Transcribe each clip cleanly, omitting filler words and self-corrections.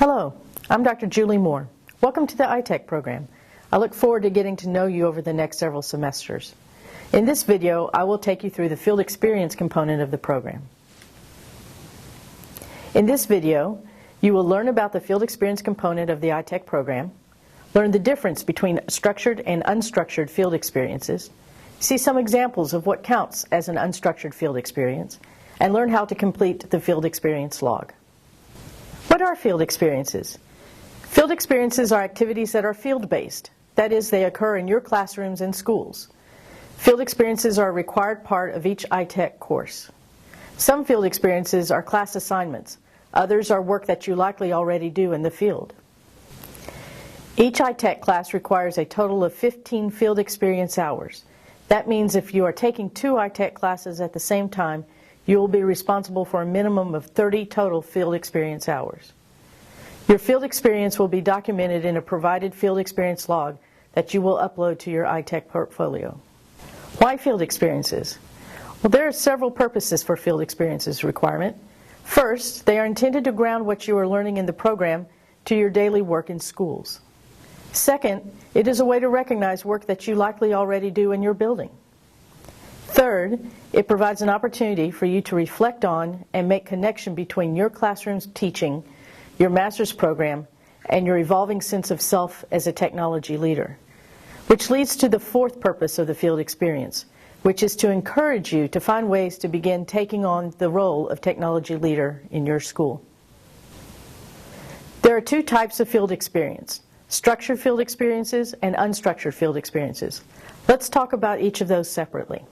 Hello, I'm Dr. Julie Moore. Welcome to the ITEC program. I look forward to getting to know you over the next several semesters. In this video, I will take you through the field experience component of the program. In this video, you will learn about the field experience component of the ITEC program, learn the difference between structured and unstructured field experiences, see some examples of what counts as an unstructured field experience, and learn how to complete the field experience log. What are field experiences? Field experiences are activities that are field-based. That is, they occur in your classrooms and schools. Field experiences are a required part of each ITEC course. Some field experiences are class assignments. Others are work that you likely already do in the field. Each ITEC class requires a total of 15 field experience hours. That means if you are taking 2 ITEC classes at the same time, you will be responsible for a minimum of 30 total field experience hours. Your field experience will be documented in a provided field experience log that you will upload to your ITEC portfolio. Why field experiences? Well, there are several purposes for field experiences requirement. First, they are intended to ground what you are learning in the program to your daily work in schools. Second, it is a way to recognize work that you likely already do in your building. Third, it provides an opportunity for you to reflect on and make connection between your classroom's teaching, your master's program, and your evolving sense of self as a technology leader. Which leads to the fourth purpose of the field experience, which is to encourage you to find ways to begin taking on the role of technology leader in your school. There are 2 types of field experience: structured field experiences and unstructured field experiences. Let's talk about each of those separately.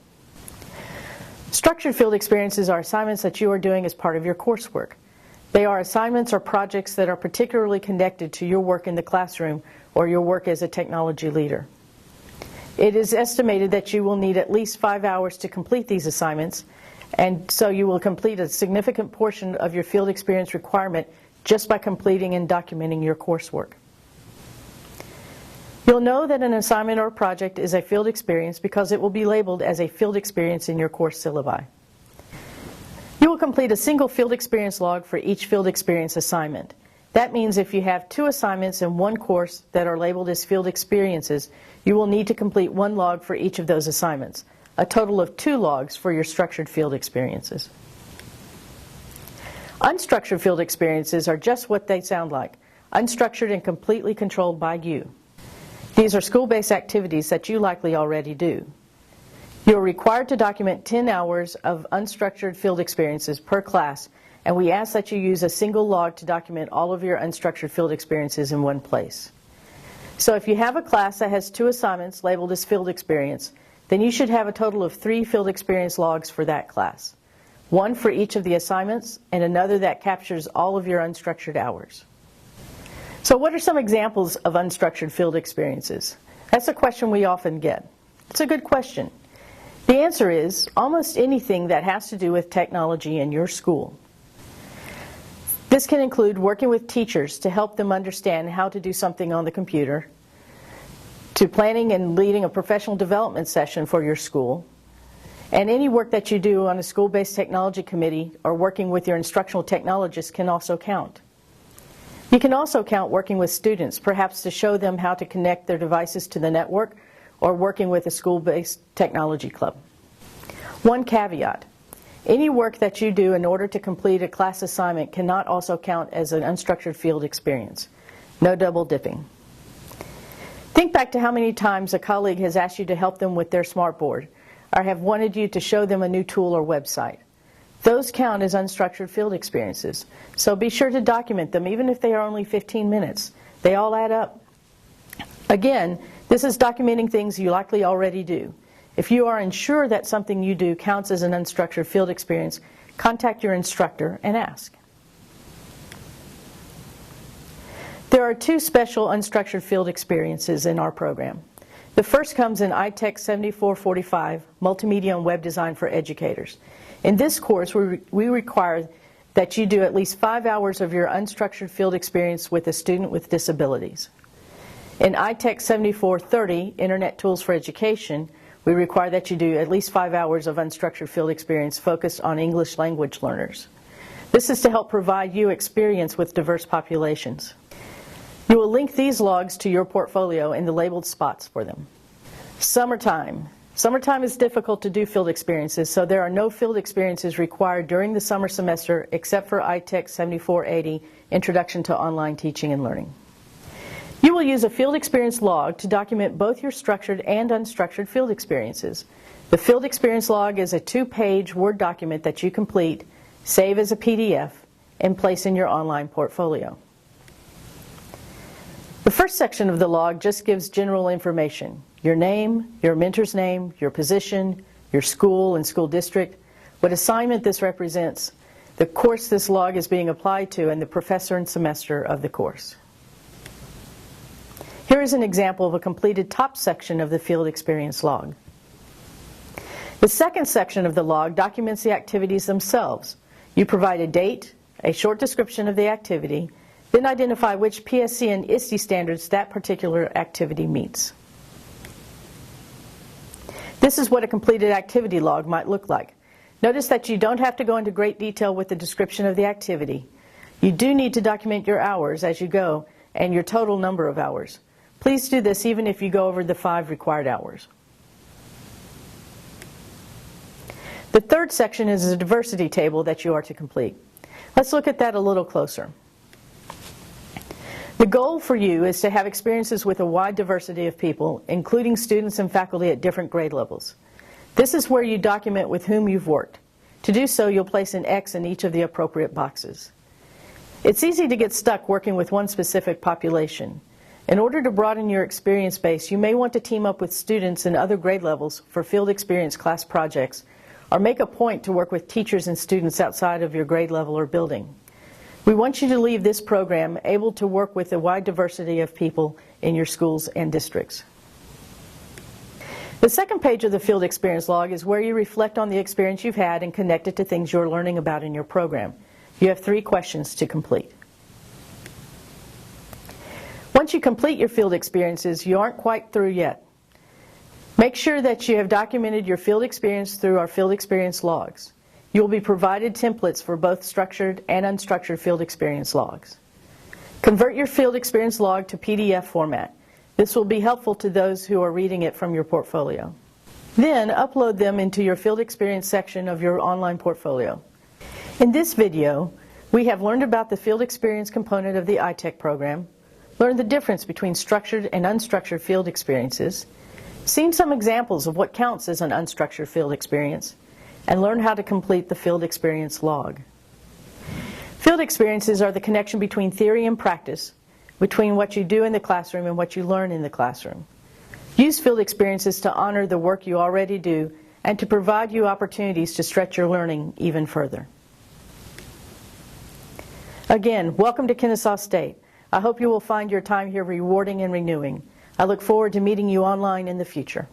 Structured field experiences are assignments that you are doing as part of your coursework. They are assignments or projects that are particularly connected to your work in the classroom or your work as a technology leader. It is estimated that you will need at least 5 hours to complete these assignments, and so you will complete a significant portion of your field experience requirement just by completing and documenting your coursework. You'll know that an assignment or project is a field experience because it will be labeled as a field experience in your course syllabi. You will complete a single field experience log for each field experience assignment. That means if you have 2 assignments in one course that are labeled as field experiences, you will need to complete 1 log for each of those assignments, a total of 2 logs for your structured field experiences. Unstructured field experiences are just what they sound like, unstructured and completely controlled by you. These are school-based activities that you likely already do. You are required to document 10 hours of unstructured field experiences per class, and we ask that you use a single log to document all of your unstructured field experiences in one place. So if you have a class that has 2 assignments labeled as field experience, then you should have a total of 3 field experience logs for that class. 1 for each of the assignments, and another that captures all of your unstructured hours. So what are some examples of unstructured field experiences? That's a question we often get. It's a good question. The answer is almost anything that has to do with technology in your school. This can include working with teachers to help them understand how to do something on the computer, to planning and leading a professional development session for your school, and any work that you do on a school-based technology committee or working with your instructional technologist can also count. You can also count working with students, perhaps to show them how to connect their devices to the network, or working with a school-based technology club. One caveat: any work that you do in order to complete a class assignment cannot also count as an unstructured field experience. No double dipping. Think back to how many times a colleague has asked you to help them with their smartboard, or have wanted you to show them a new tool or website. Those count as unstructured field experiences, so be sure to document them even if they are only 15 minutes. They all add up. Again, this is documenting things you likely already do. If you are unsure that something you do counts as an unstructured field experience, contact your instructor and ask. There are 2 special unstructured field experiences in our program. The first comes in ITEC 7445, Multimedia and Web Design for Educators. In this course, we require that you do at least 5 hours of your unstructured field experience with a student with disabilities. In ITEC 7430, Internet Tools for Education, we require that you do at least 5 hours of unstructured field experience focused on English language learners. This is to help provide you experience with diverse populations. You will link these logs to your portfolio in the labeled spots for them. Summertime. Summertime is difficult to do field experiences, so there are no field experiences required during the summer semester except for ITEC 7480, Introduction to Online Teaching and Learning. You will use a field experience log to document both your structured and unstructured field experiences. The field experience log is a 2-page Word document that you complete, save as a PDF, and place in your online portfolio. The first section of the log just gives general information: your name, your mentor's name, your position, your school and school district, what assignment this represents, the course this log is being applied to, and the professor and semester of the course. Here is an example of a completed top section of the field experience log. The second section of the log documents the activities themselves. You provide a date, a short description of the activity, then identify which PSC and ISTE standards that particular activity meets. This is what a completed activity log might look like. Notice that you don't have to go into great detail with the description of the activity. You do need to document your hours as you go and your total number of hours. Please do this even if you go over the 5 required hours. The third section is a diversity table that you are to complete. Let's look at that a little closer. The goal for you is to have experiences with a wide diversity of people, including students and faculty at different grade levels. This is where you document with whom you've worked. To do so, you'll place an X in each of the appropriate boxes. It's easy to get stuck working with one specific population. In order to broaden your experience base, you may want to team up with students in other grade levels for field experience class projects, or make a point to work with teachers and students outside of your grade level or building. We want you to leave this program able to work with a wide diversity of people in your schools and districts. The second page of the field experience log is where you reflect on the experience you've had and connect it to things you're learning about in your program. You have 3 questions to complete. Once you complete your field experiences, you aren't quite through yet. Make sure that you have documented your field experience through our field experience logs. You will be provided templates for both structured and unstructured field experience logs. Convert your field experience log to PDF format. This will be helpful to those who are reading it from your portfolio. Then upload them into your field experience section of your online portfolio. In this video, we have learned about the field experience component of the ITEC program, learned the difference between structured and unstructured field experiences, seen some examples of what counts as an unstructured field experience, and learn how to complete the field experience log. Field experiences are the connection between theory and practice, between what you do in the classroom and what you learn in the classroom. Use field experiences to honor the work you already do and to provide you opportunities to stretch your learning even further. Again, welcome to Kennesaw State. I hope you will find your time here rewarding and renewing. I look forward to meeting you online in the future.